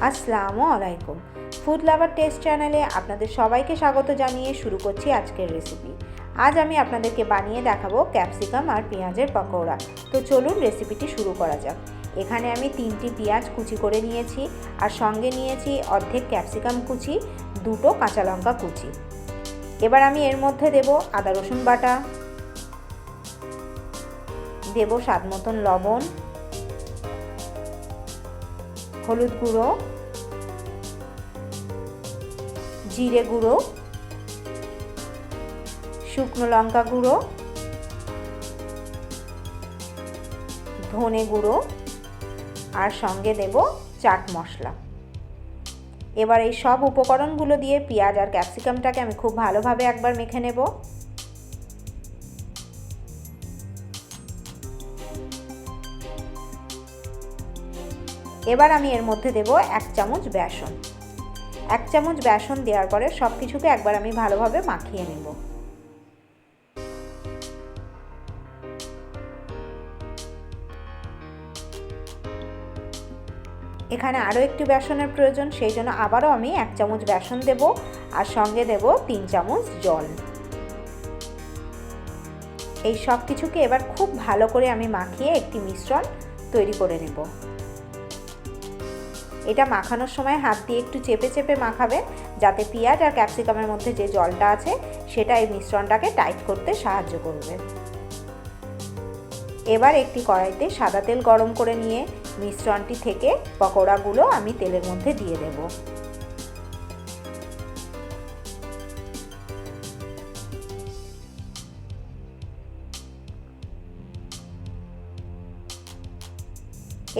আসসালামু আলাইকুম। Food lover test চ্যানেলে আপনাদের সবাইকে স্বাগত জানিয়ে শুরু করছি আজকের রেসিপি। আজ আমি আপনাদেরকে বানিয়ে দেখাবো ক্যাপসিকাম আর পেঁয়াজের পকোড়া। তো চলুন রেসিপিটি শুরু করা যাক। এখানে আমি 3টি পেঁয়াজ কুচি করে নিয়েছি আর সঙ্গে নিয়েছি অর্ধেক ক্যাপসিকাম কুচি, 2টো কাঁচা লঙ্কা কুচি। এবার আমি এর মধ্যে দেব আদা রসুন বাটা, দেব স্বাদ মতন লবণ, হলুদ গুঁড়ো, জিরে গুঁড়ো, শুকনো লঙ্কা গুঁড়ো, ধনে গুঁড়ো আর সঙ্গে দেব চাট মশলা। এবার এই সব উপকরণগুলো দিয়ে পেঁয়াজ আর ক্যাপসিকামটাকে আমি খুব ভালোভাবে একবার মেখে নেব। এবার আমি এর মধ্যে দেব 1 চামচ বেসন। 1 চামচ বেসন দেওয়ার পরে সব কিছুকে একবার আমি ভালোভাবে মাখিয়ে নেব। এখানে আরও একটু বেসনের প্রয়োজন, সেই জন্য আবারও আমি 1 চামচ বেসন দেব আর সঙ্গে দেব 3 চামচ জল। এই সব কিছুকে এবার খুব ভালো করে আমি মাখিয়ে একটি মিশ্রণ তৈরি করে নেব। এটা মাখানোর সময় হাত দিয়ে একটু চেপে চেপে মাখাবেন, যাতে পেঁয়াজ আর ক্যাপসিকামের মধ্যে যে জলটা আছে সেটা এই মিশ্রণটাকে টাইট করতে সাহায্য করবে। এবার একটি কড়াইতে সাদা তেল গরম করে নিয়ে মিশ্রণটি থেকে পকোড়াগুলো আমি তেলের মধ্যে দিয়ে দেব।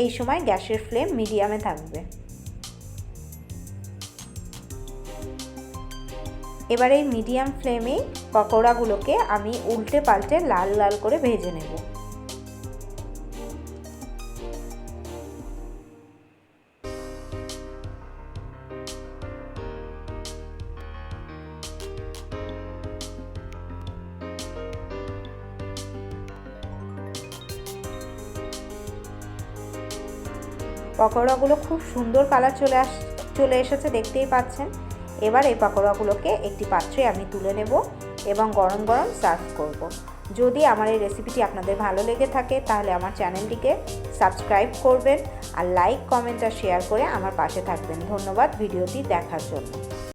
এই সময় গ্যাসের ফ্লেম মিডিয়ামে থাকবে। এবার এই মিডিয়াম ফ্লেমে পকোড়াগুলোকে আমি উল্টে পাল্টে লাল লাল করে ভেজে নেব। পকোড়াগুলো খুব সুন্দর কালার চলে এসেছে, দেখতেই পাচ্ছেন। এবার এই পকোড়াগুলোকে একটি পাত্রে আমি তুলে নেব এবং গরম গরম সার্ভ করব। যদি আমার এই রেসিপিটি আপনাদের ভালো লেগে থাকে তাহলে আমার চ্যানেলটিকে সাবস্ক্রাইব করবেন আর লাইক, কমেন্ট আর শেয়ার করে আমার পাশে থাকবেন। ধন্যবাদ ভিডিওটি দেখার জন্য।